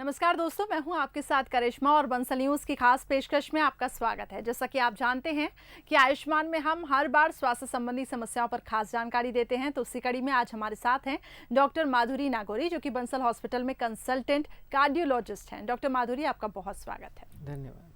नमस्कार दोस्तों, मैं हूं आपके साथ करिश्मा और बंसल न्यूज़ की खास पेशकश में आपका स्वागत है। जैसा कि आप जानते हैं कि आयुष्मान में हम हर बार स्वास्थ्य संबंधी समस्याओं पर खास जानकारी देते हैं, तो उसी कड़ी में आज हमारे साथ हैं डॉक्टर माधुरी नागौरी, जो कि बंसल हॉस्पिटल में कंसल्टेंट कार्डियोलॉजिस्ट हैं। डॉक्टर माधुरी, आपका बहुत स्वागत है। धन्यवाद।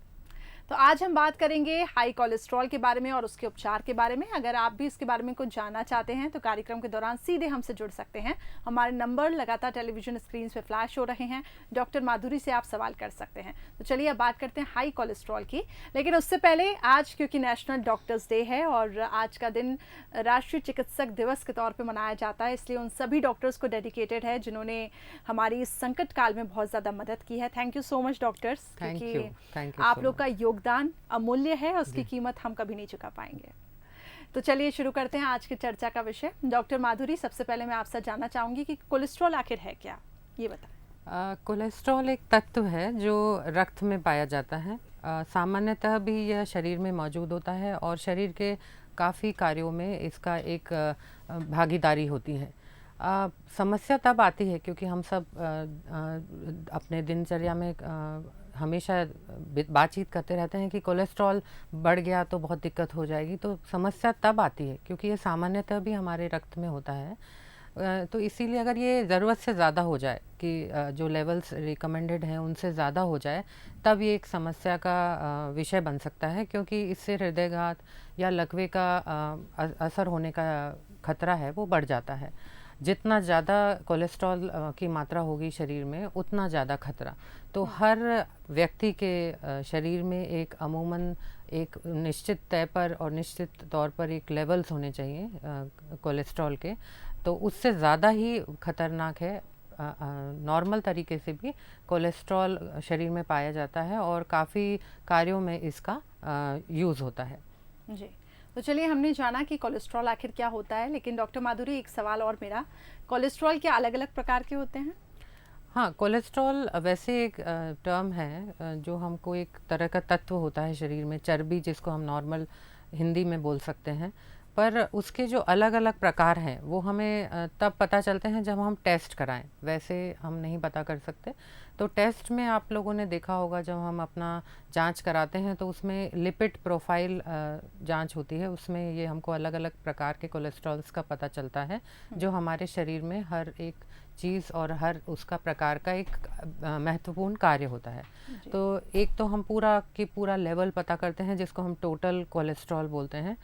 तो आज हम बात करेंगे हाई कोलेस्ट्रॉल के बारे में और उसके उपचार के बारे में। अगर आप भी इसके बारे में कुछ जानना चाहते हैं तो कार्यक्रम के दौरान सीधे हमसे जुड़ सकते हैं। हमारे नंबर लगातार टेलीविजन स्क्रीन पे फ्लैश हो रहे हैं। डॉक्टर माधुरी से आप सवाल कर सकते हैं। तो चलिए अब बात करते हैं हाई कोलेस्ट्रॉल की। लेकिन उससे पहले आज, क्योंकि नेशनल डॉक्टर्स डे है और आज का दिन राष्ट्रीय चिकित्सक दिवस के तौर पर मनाया जाता है, इसलिए उन सभी डॉक्टर्स को डेडिकेटेड है जिन्होंने हमारी इस संकट काल में बहुत ज़्यादा मदद की है। Thank you so much doctors, क्योंकि आप लोग का योगदान अमूल्य है, उसकी कीमत हम कभी नहीं चुका पाएंगे। तो चलिए शुरू करते हैं आज की चर्चा का विषय। डॉक्टर माधुरी, सबसे पहले मैं आपसे जानना चाहूंगी कि कोलेस्ट्रॉल आखिर है क्या, ये बताएं। कोलेस्ट्रॉल एक तत्व है जो रक्त में पाया जाता है। सामान्यतः भी यह शरीर में मौजूद होता है और शरीर के काफ़ी कार्यों में इसका एक भागीदारी होती है। समस्या तब आती है क्योंकि हम सब अपने दिनचर्या में हमेशा बातचीत करते रहते हैं कि कोलेस्ट्रॉल बढ़ गया तो बहुत दिक्कत हो जाएगी। तो समस्या तब आती है क्योंकि ये सामान्यतः भी हमारे रक्त में होता है। तो इसीलिए अगर ये ज़रूरत से ज़्यादा हो जाए कि जो लेवल्स रिकमेंडेड हैं उनसे ज़्यादा हो जाए, तब ये एक समस्या का विषय बन सकता है, क्योंकि इससे हृदयघात या लकवे का असर होने का खतरा है वो बढ़ जाता है। जितना ज़्यादा कोलेस्ट्रॉल की मात्रा होगी शरीर में, उतना ज़्यादा खतरा। तो हर व्यक्ति के शरीर में एक अमूमन एक निश्चित तय पर और निश्चित तौर पर एक लेवल्स होने चाहिए कोलेस्ट्रॉल के। तो उससे ज़्यादा ही खतरनाक है। नॉर्मल तरीके से भी कोलेस्ट्रॉल शरीर में पाया जाता है और काफ़ी कार्यों में इसका यूज़ होता है। जी, तो चलिए, हमने जाना कि कोलेस्ट्रॉल आखिर क्या होता है, लेकिन डॉक्टर माधुरी, एक सवाल और मेरा, कोलेस्ट्रॉल क्या अलग अलग प्रकार के होते हैं? हाँ, कोलेस्ट्रॉल वैसे एक टर्म है जो हमको एक तरह का तत्व होता है शरीर में, चर्बी, जिसको हम नॉर्मल हिंदी में बोल सकते हैं। पर उसके जो अलग अलग प्रकार हैं वो हमें तब पता चलते हैं जब हम टेस्ट कराएं। वैसे हम नहीं पता कर सकते। तो टेस्ट में आप लोगों ने देखा होगा, जब हम अपना जांच कराते हैं तो उसमें लिपिड प्रोफाइल जांच होती है। उसमें ये हमको अलग अलग प्रकार के कोलेस्ट्रॉल्स का पता चलता है जो हमारे शरीर में हर एक चीज़ और हर उसका प्रकार का एक महत्वपूर्ण कार्य होता है। तो एक तो हम पूरा लेवल पता करते हैं जिसको हम टोटल कोलेस्ट्रॉल बोलते हैं।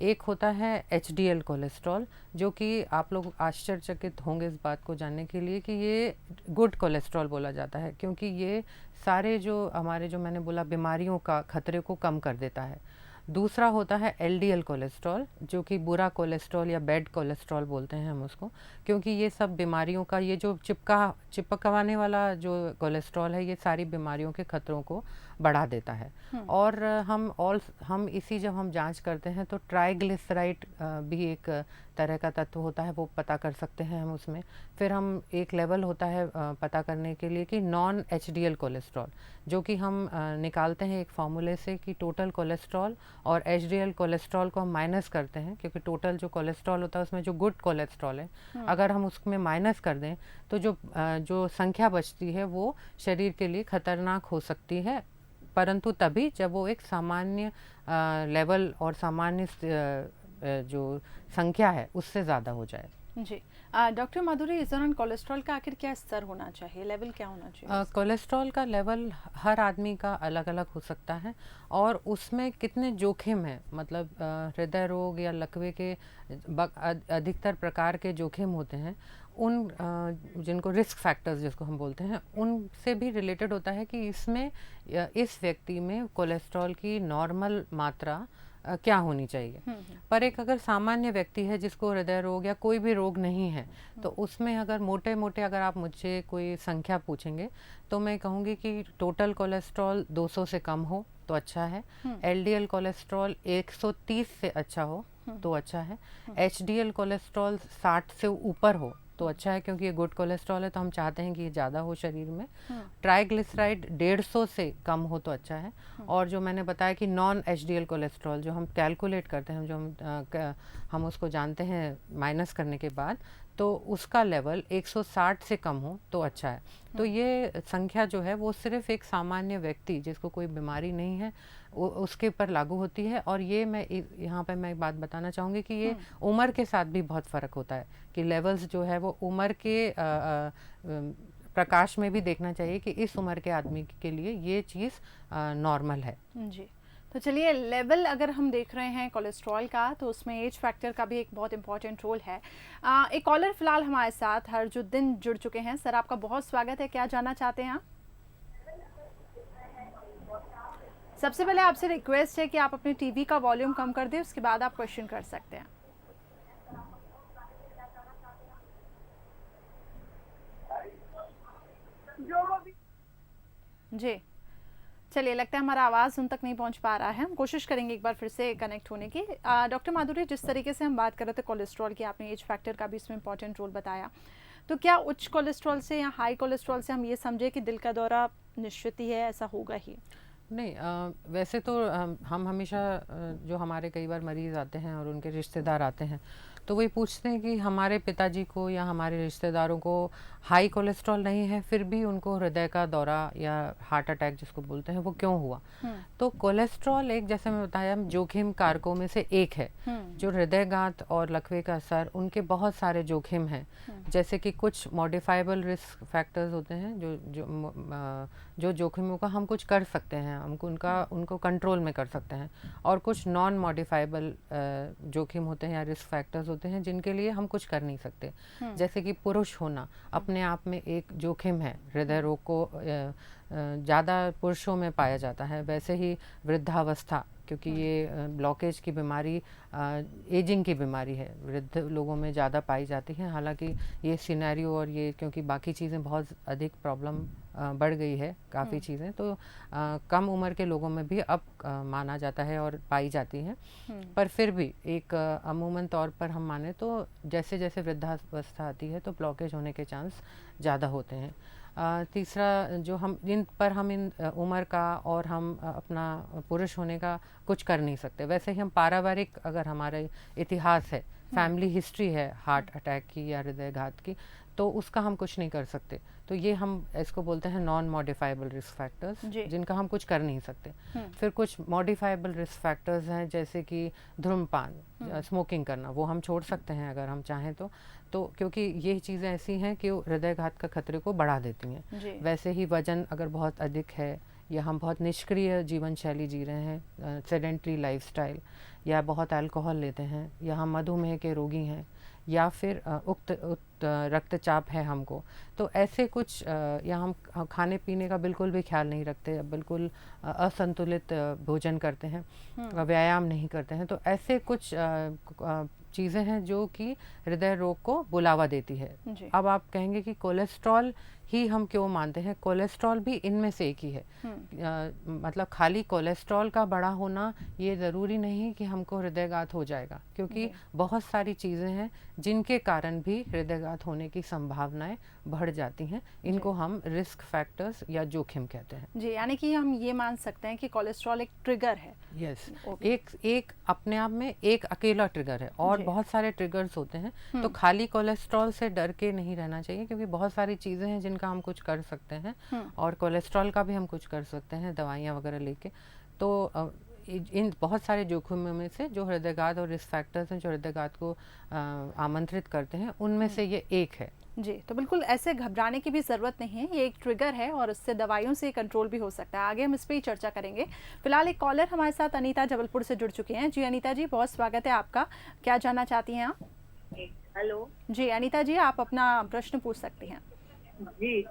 एक होता है एचडीएल कोलेस्ट्रॉल, जो कि आप लोग आश्चर्यचकित होंगे इस बात को जानने के लिए कि ये गुड कोलेस्ट्रॉल बोला जाता है, क्योंकि ये सारे जो हमारे जो मैंने बोला बीमारियों का खतरे को कम कर देता है। दूसरा होता है एलडीएल कोलेस्ट्रॉल, जो कि बुरा कोलेस्ट्रॉल या बैड कोलेस्ट्रॉल बोलते हैं हम उसको, क्योंकि ये सब बीमारियों का, ये जो चिपकवाने वाला जो कोलेस्ट्रॉल है, ये सारी बीमारियों के खतरों को बढ़ा देता है। और हम इसी जब हम जांच करते हैं तो ट्राइग्लिसराइड भी एक तरह का तत्व होता है, वो पता कर सकते हैं हम उसमें। फिर हम एक लेवल होता है पता करने के लिए कि नॉन एचडीएल कोलेस्ट्रॉल, जो कि हम निकालते हैं एक फार्मूले से कि टोटल कोलेस्ट्रॉल और एचडीएल कोलेस्ट्रॉल को हम माइनस करते हैं, क्योंकि टोटल जो कोलेस्ट्रॉल होता है उसमें जो गुड कोलेस्ट्रॉल है, अगर हम उसमें माइनस कर दें तो जो संख्या बचती है वो शरीर के लिए खतरनाक हो सकती है, परंतु तभी जब वो एक सामान्य लेवल और सामान्य जो संख्या है उससे ज़्यादा हो जाए। जी, डॉक्टर माधुरी, इस दौरान कोलेस्ट्रॉल का आखिर क्या स्तर होना चाहिए, लेवल क्या होना चाहिए? कोलेस्ट्रॉल का लेवल हर आदमी का अलग अलग हो सकता है और उसमें कितने जोखिम हैं, मतलब हृदय रोग या लकवे के अधिकतर प्रकार के जोखिम होते हैं, उन जिनको रिस्क फैक्टर्स जिसको हम बोलते हैं, उनसे भी रिलेटेड होता है कि इसमें इस व्यक्ति में कोलेस्ट्रॉल की नॉर्मल मात्रा क्या होनी चाहिए। पर एक अगर सामान्य व्यक्ति है जिसको हृदय रोग या कोई भी रोग नहीं है, तो उसमें अगर मोटे मोटे अगर आप मुझसे कोई संख्या पूछेंगे तो मैं कहूँगी कि टोटल कोलेस्ट्रॉल 200 से कम हो तो अच्छा है, एलडीएल कोलेस्ट्रॉल 130 से अच्छा हो तो अच्छा है, एचडीएल कोलेस्ट्रॉल 60 से ऊपर हो तो अच्छा है, क्योंकि ये गुड कोलेस्ट्रॉल है तो हम चाहते हैं कि ये ज़्यादा हो शरीर में। ट्राइग्लिसराइड 150 से कम हो तो अच्छा है। और जो मैंने बताया कि नॉन एचडीएल कोलेस्ट्रॉल जो हम कैलकुलेट करते हैं, जो हम उसको जानते हैं माइनस करने के बाद, तो उसका लेवल 160 से कम हो तो अच्छा है। तो ये संख्या जो है वो सिर्फ एक सामान्य व्यक्ति जिसको कोई बीमारी नहीं है उसके ऊपर लागू होती है। और ये मैं यहाँ पे मैं एक बात बताना चाहूँगी कि ये उम्र के साथ भी बहुत फ़र्क होता है कि लेवल्स जो है वो उम्र के प्रकाश में भी देखना चाहिए कि इस उम्र के आदमी के लिए ये चीज़ नॉर्मल है। जी, तो चलिए लेवल अगर हम देख रहे हैं कोलेस्ट्रॉल का, तो उसमें एज फैक्टर का भी एक बहुत इंपॉर्टेंट रोल है। एक कॉलर फिलहाल हमारे साथ हरजुद्दीन जुड़ चुके हैं। सर, आपका बहुत स्वागत है। क्या जानना चाहते हैं आप? सबसे पहले आपसे रिक्वेस्ट है कि आप अपने टीवी का वॉल्यूम कम कर दें, उसके बाद आप क्वेश्चन कर सकते हैं। जी, चलिए, लगता है हमारा आवाज़ उन तक नहीं पहुंच पा रहा है। हम कोशिश करेंगे एक बार फिर से कनेक्ट होने की। डॉक्टर माधुरी, जिस तरीके से हम बात कर रहे थे कोलेस्ट्रॉल की, आपने एज फैक्टर का भी इसमें इंपॉर्टेंट रोल बताया। तो क्या उच्च कोलेस्ट्रॉल से या हाई कोलेस्ट्रॉल से हम ये समझे कि दिल का दौरा निश्चित ही है, ऐसा होगा ही? नहीं, वैसे तो हम हमेशा जो हमारे कई बार मरीज़ आते हैं और उनके रिश्तेदार आते हैं तो वही पूछते हैं कि हमारे पिताजी को या हमारे रिश्तेदारों को हाई कोलेस्ट्रॉल नहीं है फिर भी उनको हृदय का दौरा या हार्ट अटैक जिसको बोलते हैं वो क्यों हुआ। तो कोलेस्ट्रॉल एक, जैसे मैं बताया, जोखिम कारकों में से एक है। जो हृदयघात और लकवे का असर, उनके बहुत सारे जोखिम हैं। जैसे कि कुछ मॉडिफाइबल रिस्क फैक्टर्स होते हैं जो जोखिमों का हम कुछ कर सकते हैं, हमको उनको कंट्रोल में कर सकते हैं। और कुछ नॉन मॉडिफाइबल जोखिम होते हैं या रिस्क फैक्टर्स होते हैं जिनके लिए हम कुछ कर नहीं सकते। जैसे कि पुरुष होना अपने आप में एक जोखिम है, हृदय रोग को ज़्यादा पुरुषों में पाया जाता है। वैसे ही वृद्धावस्था, क्योंकि ये ब्लॉकेज की बीमारी एजिंग की बीमारी है, वृद्ध लोगों में ज़्यादा पाई जाती है। हालांकि ये सिनेरियो और ये क्योंकि बाकी चीज़ें बहुत अधिक प्रॉब्लम बढ़ गई है काफ़ी चीज़ें, तो कम उम्र के लोगों में भी अब माना जाता है और पाई जाती हैं। पर फिर भी एक अमूमन तौर पर हम माने तो जैसे जैसे वृद्धावस्था आती है तो ब्लॉकेज होने के चांस ज़्यादा होते हैं। तीसरा जो हम इन उम्र का और हम अपना पुरुष होने का कुछ कर नहीं सकते। वैसे ही हम पारिवारिक, अगर हमारे इतिहास है, फैमिली हिस्ट्री है हार्ट अटैक की या हृदयघात की, तो उसका हम कुछ नहीं कर सकते। तो ये हम इसको बोलते हैं नॉन मॉडिफाइबल रिस्क फैक्टर्स, जिनका हम कुछ कर नहीं सकते। फिर कुछ मॉडिफाइबल रिस्क फैक्टर्स हैं जैसे कि धूम्रपान, स्मोकिंग करना, वो हम छोड़ सकते हैं अगर हम चाहें तो क्योंकि ये चीज़ें ऐसी हैं कि हृदयघात का खतरे को बढ़ा देती हैं। वैसे ही वजन अगर बहुत अधिक है या हम बहुत निष्क्रिय जीवन शैली जी रहे हैं, सेडेंट्री लाइफस्टाइल, या बहुत अल्कोहल लेते हैं, या हम मधुमेह के रोगी हैं, या फिर उक्त रक्तचाप है हमको, तो ऐसे कुछ, या हम खाने पीने का बिल्कुल भी ख्याल नहीं रखते, बिल्कुल असंतुलित भोजन करते हैं, व्यायाम नहीं करते हैं, तो ऐसे कुछ चीज़ें हैं जो कि हृदय रोग को बुलावा देती है। अब आप कहेंगे कि कोलेस्ट्रॉल ही हम क्यों मानते हैं? कोलेस्ट्रॉल भी इनमें से एक ही है। मतलब खाली कोलेस्ट्रॉल का बड़ा होना ये ज़रूरी नहीं कि हमको हृदयघात हो जाएगा, क्योंकि बहुत सारी चीज़ें हैं जिनके कारण भी हृदयघात होने की संभावनाएं बढ़ जाती हैं। इनको हम रिस्क फैक्टर्स या जोखिम कहते हैं। जी, यानी कि हम ये मान सकते हैं कि कोलेस्ट्रॉल एक ट्रिगर है। यस, एक अपने आप में एक अकेला ट्रिगर है और बहुत सारे ट्रिगर्स होते हैं। तो खाली कोलेस्ट्रॉल से डर के नहीं रहना चाहिए, क्योंकि बहुत सारी चीज़ें हैं जिनका हम कुछ कर सकते हैं, और कोलेस्ट्रॉल का भी हम कुछ कर सकते हैं दवाइयाँ वगैरह लेके। तो इन बहुत सारे जोखिमों में से जो हृदयघात और रिस्क फैक्टर्स हैं जो हृदयघात को आमंत्रित करते हैं, उनमें से ये एक है। जी, तो बिल्कुल ऐसे घबराने की भी ज़रूरत नहीं है, ये एक ट्रिगर है और उससे दवाइयों से कंट्रोल भी हो सकता है। आगे हम इस पर ही चर्चा करेंगे। फिलहाल एक कॉलर हमारे साथ अनीता जबलपुर से जुड़ चुकी हैं। जी अनीता जी, बहुत स्वागत है आपका। क्या जानना चाहती हैं आप? हेलो जी अनीता जी, आप अपना प्रश्न पूछ सकती हैं। जी,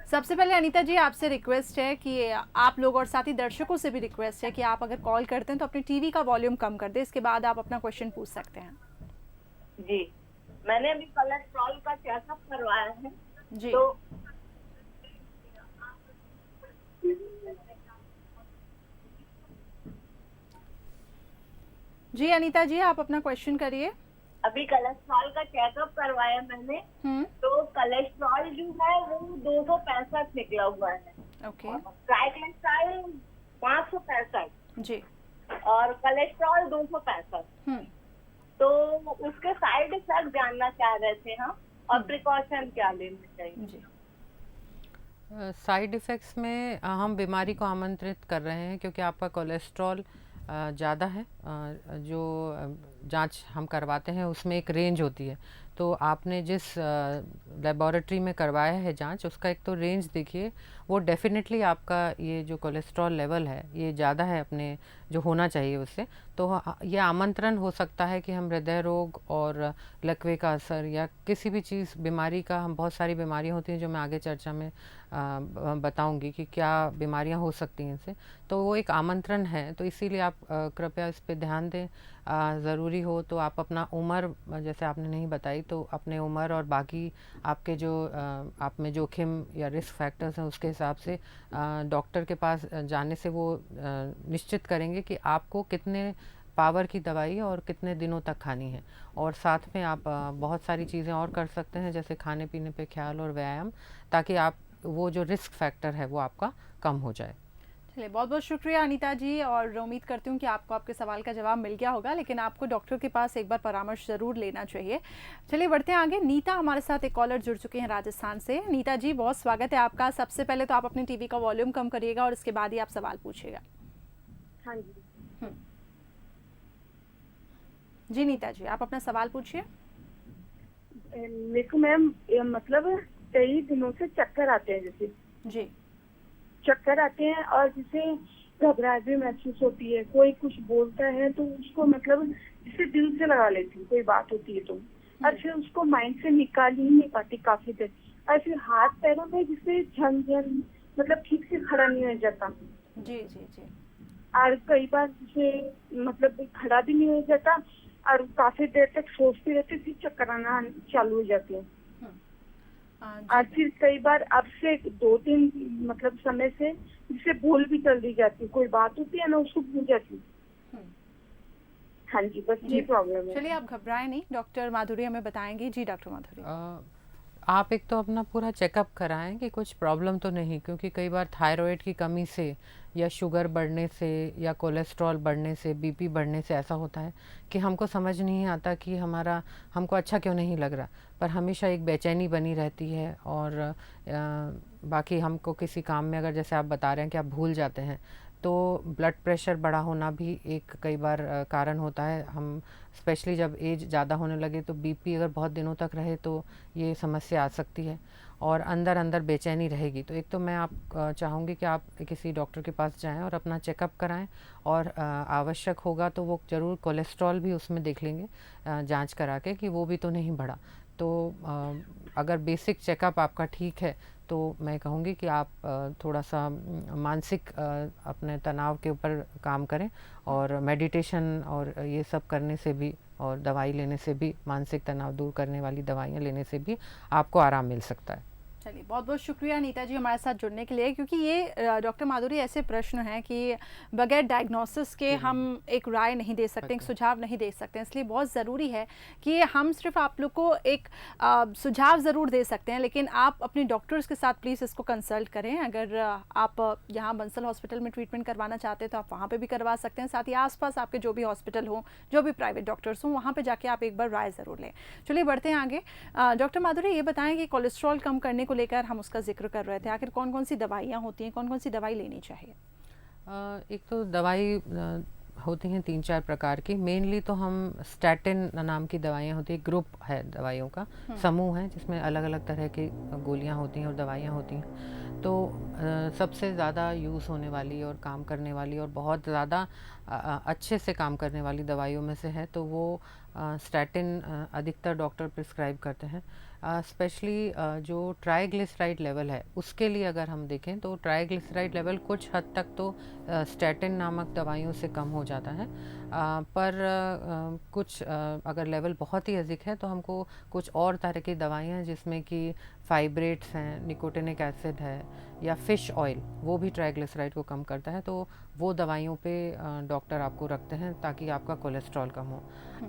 सबसे पहले अनीता जी, आपसे रिक्वेस्ट है कि आप लोग और साथ ही दर्शकों से भी रिक्वेस्ट है कि आप अगर कॉल करते हैं तो अपनी टीवी का वॉल्यूम कम कर दें, इसके बाद आप अपना क्वेश्चन पूछ सकते हैं। जी, मैंने अभी कोलेस्ट्रॉल का चेकअप करवाया है। जी, तो जी अनीता जी, आप अपना क्वेश्चन करिए। अभी कोलेस्ट्रॉल का चेकअप करवाया मैंने, तो कोलेस्ट्रॉल जो है वो 265 निकला हुआ है। ओके। ट्राइग्लिसराइड 565 जी। और कोलेस्ट्रॉल 265। तो उसके साइड इफेक्ट जानना चाह रहे थे हम, और प्रिकॉशन क्या लेने चाहिए। जी साइड इफ़ेक्ट्स में हम बीमारी को आमंत्रित कर रहे हैं क्योंकि आपका कोलेस्ट्रॉल ज़्यादा है। जो जांच हम करवाते हैं उसमें एक रेंज होती है, तो आपने जिस लेबोरेटरी में करवाया है जांच, उसका एक तो रेंज देखिए, वो डेफिनेटली आपका ये जो कोलेस्ट्रॉल लेवल है ये ज़्यादा है अपने जो होना चाहिए उससे। तो ये आमंत्रण हो सकता है कि हम हृदय रोग और लकवे का असर या किसी भी चीज़ बीमारी का, हम बहुत सारी बीमारियां होती हैं जो मैं आगे चर्चा में बताऊंगी कि क्या बीमारियां हो सकती हैं इनसे, तो वो एक आमंत्रण है। तो इसीलिए आप कृपया इस पे ध्यान दें। ज़रूरी हो तो आप अपना उम्र, जैसे आपने नहीं बताई, तो अपने उम्र और बाकी आपके जो आप में जोखिम या रिस्क फैक्टर्स हैं उसके हिसाब से डॉक्टर के पास जाने से वो निश्चित करेंगे कि आपको कितने पावर की दवाई और कितने दिनों तक खानी है। और साथ में आप बहुत सारी चीज़ें और कर सकते हैं, जैसे खाने पीने पे ख्याल और व्यायाम, ताकि आप वो जो रिस्क फैक्टर है वो आपका कम हो जाए। चलिए, बहुत बहुत शुक्रिया अनीता जी, और उम्मीद करती हूँ कि आपको आपके सवाल का जवाब मिल गया होगा, लेकिन आपको डॉक्टर के पास एक बार परामर्श ज़रूर लेना चाहिए। चलिए बढ़ते हैं आगे। नीता हमारे साथ एक कॉलर जुड़ चुके हैं राजस्थान से। नीता जी, बहुत स्वागत है आपका। सबसे पहले तो आप अपनी टीवी का वॉल्यूम कम करिएगा और इसके बाद ही आप सवाल पूछिएगा। हाँ जी। जी नीता जी, आप अपना सवाल पूछिए। मेरे को मैम मतलब कई दिनों से चक्कर आते हैं, जैसे जी चक्कर आते हैं और जैसे घबराहट भी महसूस होती है। कोई कुछ बोलता है तो उसको मतलब जैसे दिल से लगा लेती हूँ, कोई बात होती है तो, और फिर उसको माइंड से निकाल ही नहीं पाती काफी देर। और फिर हाथ पैरों में जिससे झन मतलब ठीक से खड़ा नहीं हो जाता। जी जी जी। और कई बार जैसे मतलब खड़ा भी नहीं हो जाता और काफी देर तक सोचती रहती, फिर चक्कर आना चालू हो जाती है। और फिर कई बार अब से 2-3 मतलब समय से जिसे भूल भी जल्दी जाती, कोई बात होती है ना उसको भूल जाती। हाँ जी, बस ये प्रॉब्लम है। चलिए, आप घबराएं नहीं, डॉक्टर माधुरी हमें बताएंगी। जी डॉक्टर माधुरी। आप एक तो अपना पूरा चेकअप कराएं कि कुछ प्रॉब्लम तो नहीं, क्योंकि कई बार थायराइड की कमी से या शुगर बढ़ने से या कोलेस्ट्रॉल बढ़ने से, बीपी बढ़ने से ऐसा होता है कि हमको समझ नहीं आता कि हमको अच्छा क्यों नहीं लग रहा, पर हमेशा एक बेचैनी बनी रहती है। और बाकी हमको किसी काम में, अगर जैसे आप बता रहे हैं कि आप भूल जाते हैं, तो ब्लड प्रेशर बढ़ा होना भी एक कई बार कारण होता है। हम स्पेशली जब एज ज़्यादा होने लगे तो बीपी अगर बहुत दिनों तक रहे तो ये समस्या आ सकती है और अंदर अंदर बेचैनी रहेगी। तो एक तो मैं आप चाहूँगी कि आप किसी डॉक्टर के पास जाएं और अपना चेकअप कराएं, और आवश्यक होगा तो वो ज़रूर कोलेस्ट्रॉल भी उसमें देख लेंगे जांच करा के कि वो भी तो नहीं बढ़ा। तो अगर बेसिक चेकअप आपका ठीक है तो मैं कहूँगी कि आप थोड़ा सा मानसिक अपने तनाव के ऊपर काम करें, और मेडिटेशन और ये सब करने से भी और दवाई लेने से भी, मानसिक तनाव दूर करने वाली दवाइयाँ लेने से भी आपको आराम मिल सकता है। चलिए, बहुत बहुत शुक्रिया नीता जी हमारे साथ जुड़ने के लिए, क्योंकि ये डॉक्टर माधुरी ऐसे प्रश्न हैं कि बगैर डायग्नोसिस के हम एक राय नहीं दे सकते, एक सुझाव नहीं दे सकते। इसलिए बहुत ज़रूरी है कि हम सिर्फ आप लोग को एक सुझाव ज़रूर दे सकते हैं, लेकिन आप अपने डॉक्टर्स के साथ प्लीज़ इसको कंसल्ट करें। अगर आप यहाँ बंसल हॉस्पिटल में ट्रीटमेंट करवाना चाहते हैं तो आप वहाँ पर भी करवा सकते हैं। साथ ही आसपास आपके जो भी हॉस्पिटल हों, जो भी प्राइवेट डॉक्टर्स हों, वहाँ पर जाके आप एक बार राय ज़रूर लें। चलिए बढ़ते हैं आगे। डॉक्टर माधुरी, ये बताएं कि कोलेस्ट्रॉल कम करने को लेकर हम उसका जिक्र कर रहे थे, आखिर कौन कौन सी दवाइयाँ होती हैं, कौन कौन सी दवाई लेनी चाहिए? एक तो दवाई होती हैं 3-4 प्रकार की। मेनली तो हम स्टैटिन नाम की दवाइयाँ होती है, ग्रुप है दवाइयों का, समूह है जिसमें अलग अलग तरह की गोलियाँ होती हैं और दवाइयाँ होती हैं। तो सबसे ज़्यादा यूज़ होने वाली और काम करने वाली और बहुत ज़्यादा अच्छे से काम करने वाली दवाइयों में से है तो वो स्टैटिन अधिकतर डॉक्टर प्रिस्क्राइब करते हैं। स्पेशली जो ट्राइग्लिसराइड लेवल है उसके लिए अगर हम देखें तो ट्राइग्लिसराइड लेवल कुछ हद तक तो स्टैटिन नामक दवाइयों से कम हो जाता है, पर कुछ अगर लेवल बहुत ही अधिक है तो हमको कुछ और तरह की दवाइयाँ हैं जिसमें कि फाइब्रेट्स हैं, निकोटिनिक एसिड है या फ़िश ऑयल, वो भी ट्राइग्लिसराइड को कम करता है। तो वो दवाइयों पे डॉक्टर आपको रखते हैं ताकि आपका कोलेस्ट्रॉल कम हो।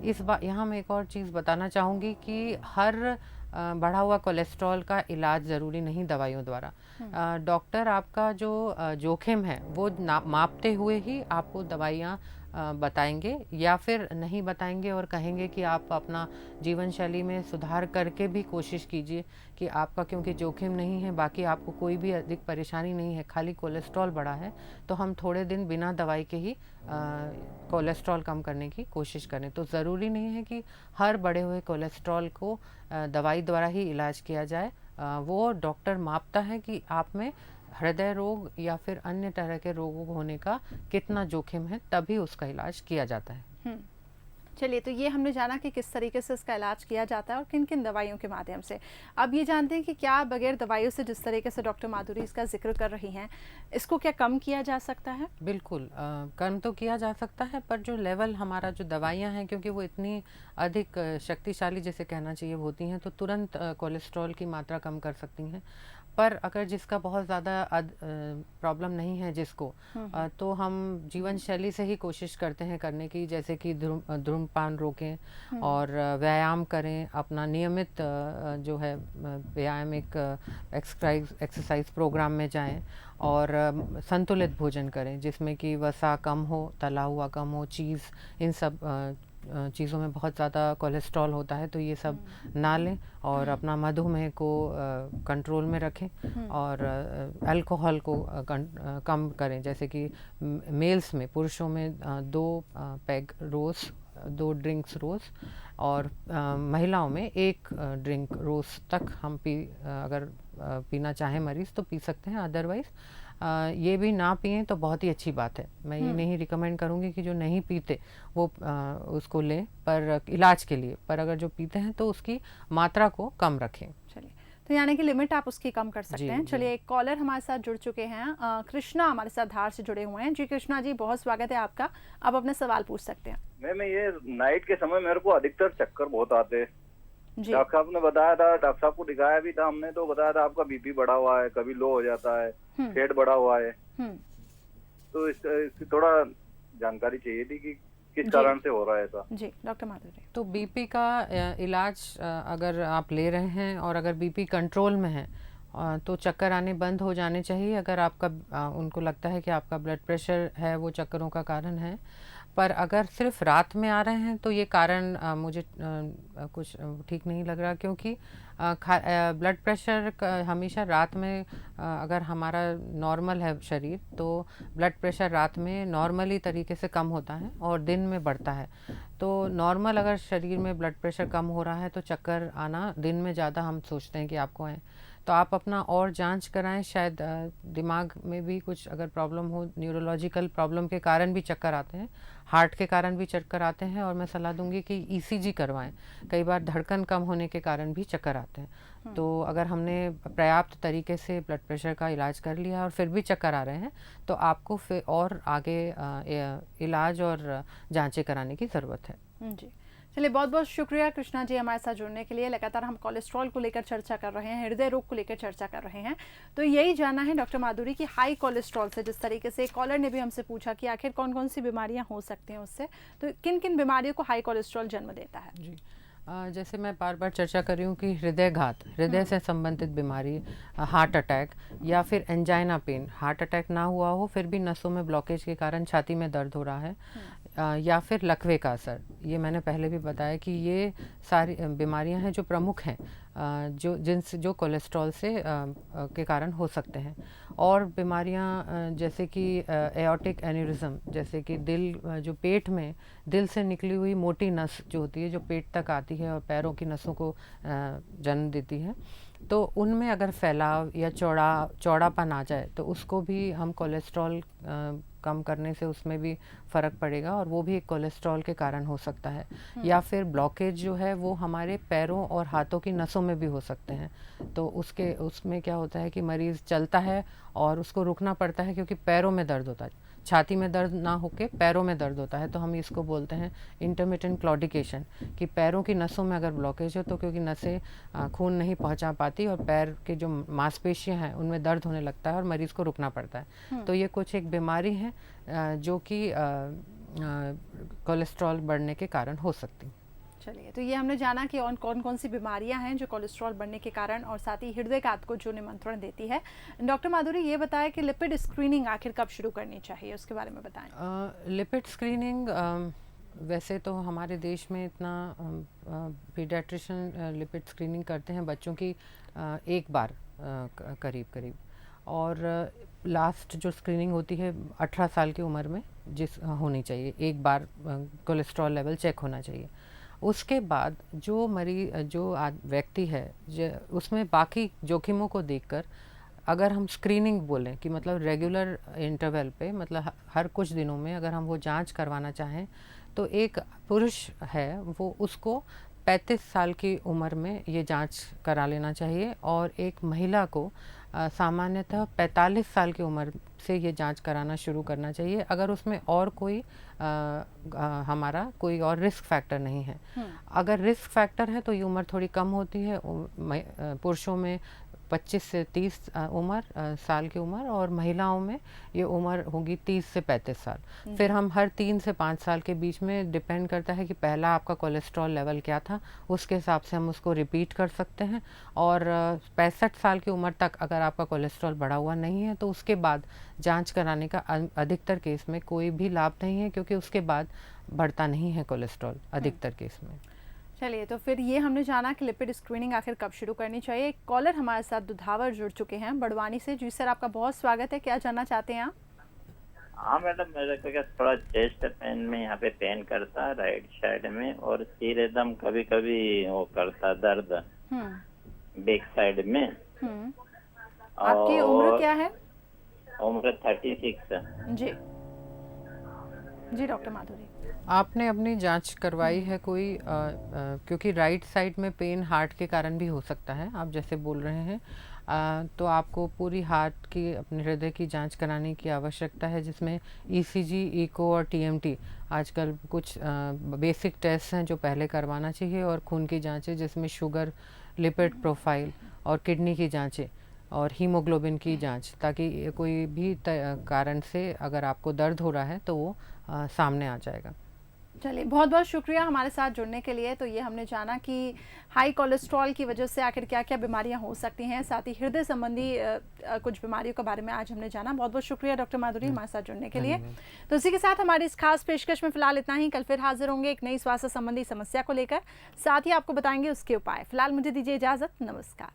इस बार यहाँ मैं एक और चीज़ बताना चाहूँगी कि हर बढ़ा हुआ कोलेस्ट्रॉल का इलाज ज़रूरी नहीं दवाइयों द्वारा। डॉक्टर आपका जो जोखिम है वो मापते हुए ही आपको दवाइयाँ बताएंगे, या फिर नहीं बताएंगे और कहेंगे कि आप अपना जीवन शैली में सुधार करके भी कोशिश कीजिए कि आपका, क्योंकि जोखिम नहीं है, बाकी आपको कोई भी अधिक परेशानी नहीं है, खाली कोलेस्ट्रॉल बढ़ा है, तो हम थोड़े दिन बिना दवाई के ही कोलेस्ट्रॉल कम करने की कोशिश करें। तो ज़रूरी नहीं है कि हर बढ़े हुए कोलेस्ट्रॉल को दवाई द्वारा ही इलाज किया जाए। वो डॉक्टर मापता है कि आप में हृदय रोग या फिर अन्य तरह के रोगों होने का कितना जोखिम है, तभी उसका इलाज किया जाता है। चलिए, तो ये हमने जाना कि किस तरीके से इसका इलाज किया जाता है और किन किन दवाइयों के माध्यम से। अब ये जानते हैं कि क्या बगैर दवाइयों से, जिस तरीके से डॉक्टर माधुरी इसका जिक्र कर रही हैं, इसको क्या कम किया जा सकता है? बिल्कुल कम तो किया जा सकता है, पर जो लेवल हमारा जो दवाइयाँ हैं, क्योंकि वो इतनी अधिक शक्तिशाली जिसे कहना चाहिए होती हैं, तो तुरंत कोलेस्ट्रॉल की मात्रा कम कर सकती हैं। पर अगर जिसका बहुत ज़्यादा प्रॉब्लम नहीं है जिसको, तो हम जीवन शैली से ही कोशिश करते हैं करने की, जैसे कि धूम्रपान रोकें और व्यायाम करें, अपना नियमित जो है व्यायाम एक एक्सरसाइज प्रोग्राम में जाएं और संतुलित भोजन करें, जिसमें कि वसा कम हो, तला हुआ कम हो, चीज़, इन सब चीज़ों में बहुत ज़्यादा कोलेस्ट्रॉल होता है, तो ये सब ना लें और अपना मधुमेह को कंट्रोल में रखें और अल्कोहल को कम करें। जैसे कि मेल्स में, पुरुषों में 2 पैग रोज़, 2 ड्रिंक्स रोज़, और महिलाओं में 1 ड्रिंक रोज़ तक हम अगर पीना चाहें मरीज़ तो पी सकते हैं। अदरवाइज़ ये भी ना पिए तो बहुत ही अच्छी बात है। मैं ये नहीं रिकमेंड करूँगी कि जो नहीं पीते वो उसको लें, पर इलाज के लिए, पर अगर जो पीते हैं तो उसकी मात्रा को कम रखें। चलिए, तो यानी कि लिमिट आप उसकी कम कर सकते हैं। चलिए, एक कॉलर हमारे साथ जुड़ चुके हैं, कृष्णा हमारे साथ धार से जुड़े हुए हैं। जी कृष्णा जी, बहुत स्वागत है आपका, आप अपने सवाल पूछ सकते हैं। मैम, ये नाइट के समय मेरे को अधिकतर चक्कर बहुत आते हैं। जी, डॉक्टर साहब ने बताया था, डॉक्टर साहब को दिखाया भी था हमने, तो बताया था आपका बीपी बढ़ा हुआ है, कभी लो हो जाता है, फेट बढ़ा हुआ है। तो इसकी थोड़ा जानकारी चाहिए थी कि किस कारण से हो रहा है ऐसा। जी डॉक्टर माधुरी। तो बीपी का इलाज अगर आप ले रहे हैं और अगर बीपी कंट्रोल में है, तो चक्कर आने बंद हो जाने चाहिए। अगर आपका उनको लगता है कि आपका ब्लड प्रेशर है वो चक्करों का कारण है, पर अगर सिर्फ रात में आ रहे हैं तो ये कारण मुझे कुछ ठीक नहीं लग रहा, क्योंकि ब्लड प्रेशर हमेशा रात में, अगर हमारा नॉर्मल है शरीर, तो ब्लड प्रेशर रात में नॉर्मली तरीके से कम होता है और दिन में बढ़ता है। तो नॉर्मल अगर शरीर में ब्लड प्रेशर कम हो रहा है तो चक्कर आना दिन में ज़्यादा हम सोचते हैं कि आपको है, तो आप अपना और जांच कराएं। शायद दिमाग में भी कुछ अगर प्रॉब्लम हो, न्यूरोलॉजिकल प्रॉब्लम के कारण भी चक्कर आते हैं, हार्ट के कारण भी चक्कर आते हैं, और मैं सलाह दूंगी कि ईसीजी करवाएं। कई बार धड़कन कम होने के कारण भी चक्कर आते हैं। तो अगर हमने पर्याप्त तरीके से ब्लड प्रेशर का इलाज कर लिया और फिर भी चक्कर आ रहे हैं, तो आपको फिर और आगे इलाज और जांचें कराने की ज़रूरत है। जी, चलिए, बहुत बहुत शुक्रिया कृष्णा जी हमारे साथ जुड़ने के लिए। लगातार हम कोलेस्ट्रॉल को लेकर चर्चा कर रहे हैं, हृदय रोग को लेकर चर्चा कर रहे हैं, तो यही जानना है डॉक्टर माधुरी की हाई कोलेस्ट्रॉल से, जिस तरीके से कॉलर ने भी हमसे पूछा कि आखिर कौन कौन सी बीमारियां हो सकती हैं उससे, तो किन किन बीमारियों को हाई कोलेस्ट्रॉल जन्म देता है? जी, जैसे मैं बार बार चर्चा कर रही हूँ कि हृदयघात, हृदय से संबंधित बीमारी, हार्ट अटैक या फिर एंजाइना पेन, हार्ट अटैक ना हुआ हो फिर भी नसों में ब्लॉकेज के कारण छाती में दर्द हो रहा है, या फिर लकवे का असर, ये मैंने पहले भी बताया कि ये सारी बीमारियां हैं जो प्रमुख हैं, जो कोलेस्ट्रॉल से के कारण हो सकते हैं। और बीमारियां जैसे कि एओर्टिक एन्यूरिज्म, जैसे कि दिल, जो पेट में दिल से निकली हुई मोटी नस जो होती है, जो पेट तक आती है और पैरों की नसों को जन्म देती है, तो उनमें अगर फैलाव या चौड़ापन आ जाए तो उसको भी हम कोलेस्ट्रॉल कम करने से उसमें भी फ़र्क पड़ेगा, और वो भी एक कोलेस्ट्रॉल के कारण हो सकता है। या फिर ब्लॉकेज जो है वो हमारे पैरों और हाथों की नसों में भी हो सकते हैं, तो उसमें क्या होता है कि मरीज़ चलता है और उसको रुकना पड़ता है क्योंकि पैरों में दर्द होता है, छाती में दर्द ना होके पैरों में दर्द होता है, तो हम इसको बोलते हैं इंटरमिटेंट क्लॉडिकेशन, कि पैरों की नसों में अगर ब्लॉकेज हो तो क्योंकि नसें खून नहीं पहुंचा पाती और पैर के जो मांसपेशियां हैं उनमें दर्द होने लगता है और मरीज़ को रुकना पड़ता है। तो ये कुछ एक बीमारी है जो कि कोलेस्ट्रॉल बढ़ने के कारण हो सकती है। चलिए, तो ये हमने जाना कि कौन कौन सी बीमारियां हैं जो कोलेस्ट्रॉल बढ़ने के कारण और साथ ही हृदय घात को जो निमंत्रण देती है। डॉक्टर माधुरी, ये बताएं कि लिपिड स्क्रीनिंग आखिर कब शुरू करनी चाहिए, उसके बारे में बताएं। लिपिड स्क्रीनिंग वैसे तो हमारे देश में इतना पीडियाट्रिशियन लिपिड स्क्रीनिंग करते हैं बच्चों की एक बार करीब और लास्ट जो स्क्रीनिंग होती है 18 साल की उम्र में होनी चाहिए, एक बार कोलेस्ट्रॉल लेवल चेक होना चाहिए। उसके बाद जो व्यक्ति है उसमें बाकी जोखिमों को देखकर अगर हम स्क्रीनिंग बोलें कि मतलब रेगुलर इंटरवल पे, मतलब हर कुछ दिनों में अगर हम वो जांच करवाना चाहें, तो एक पुरुष है वो उसको 35 साल की उम्र में ये जांच करा लेना चाहिए और एक महिला को सामान्यतः 45 साल की उम्र से ये जांच कराना शुरू करना चाहिए, अगर उसमें और कोई हमारा कोई और रिस्क फैक्टर नहीं है। अगर रिस्क फैक्टर है तो ये उम्र थोड़ी कम होती है, पुरुषों में 25 से 30 साल की उम्र और महिलाओं में ये उम्र होगी 30 से 35 साल। फिर हम हर 3 से 5 साल के बीच में, डिपेंड करता है कि पहला आपका कोलेस्ट्रॉल लेवल क्या था, उसके हिसाब से हम उसको रिपीट कर सकते हैं। और 65 साल की उम्र तक अगर आपका कोलेस्ट्रॉल बढ़ा हुआ नहीं है तो उसके बाद जांच कराने का अधिकतर केस में कोई भी लाभ नहीं है, क्योंकि उसके बाद बढ़ता नहीं है कोलेस्ट्रॉल अधिकतर केस में। चलिए, तो फिर ये हमने जाना कि लिपिड स्क्रीनिंग आखिर कब शुरू करनी चाहिए। एक कॉलर हमारे साथ दुधावर जुड़ चुके हैं बड़वानी से। जी सर, आपका बहुत स्वागत है, क्या जानना चाहते हैं आप? हाँ मैडम, मेरे को क्या थोड़ा चेस्ट पेन में यहाँ पे पेन करता है राइट साइड में, और सिर एकदम कभी कभी वो करता दर्द बैक साइड में। आपकी उम्र क्या है? उम्र 36। जी डॉक्टर माधुरी, आपने अपनी जांच करवाई है कोई क्योंकि राइट साइड में पेन हार्ट के कारण भी हो सकता है, आप जैसे बोल रहे हैं, तो आपको पूरी हार्ट की, अपने हृदय की जांच कराने की आवश्यकता है, जिसमें ईसीजी, इको और टीएमटी आजकल कुछ बेसिक टेस्ट हैं जो पहले करवाना चाहिए, और खून की जांचें जिसमें शुगर, लिपिड प्रोफाइल और किडनी की जांचें और हीमोग्लोबिन की जांच, ताकि कोई भी कारण से अगर आपको दर्द हो रहा है तो वो सामने आ जाएगा। चलिए, बहुत बहुत शुक्रिया हमारे साथ जुड़ने के लिए। तो ये हमने जाना कि हाई कोलेस्ट्रॉल की वजह से आखिर क्या क्या बीमारियां हो सकती हैं, साथ ही हृदय संबंधी कुछ बीमारियों के बारे में आज हमने जाना। बहुत बहुत शुक्रिया डॉक्टर माधुरी हमारे साथ जुड़ने के लिए। तो इसी के साथ हमारी इस खास पेशकश में फिलहाल इतना ही। कल फिर हाजिर होंगे एक नई स्वास्थ्य संबंधी समस्या को लेकर, साथ ही आपको बताएंगे उसके उपाय। फिलहाल मुझे दीजिए इजाजत, नमस्कार।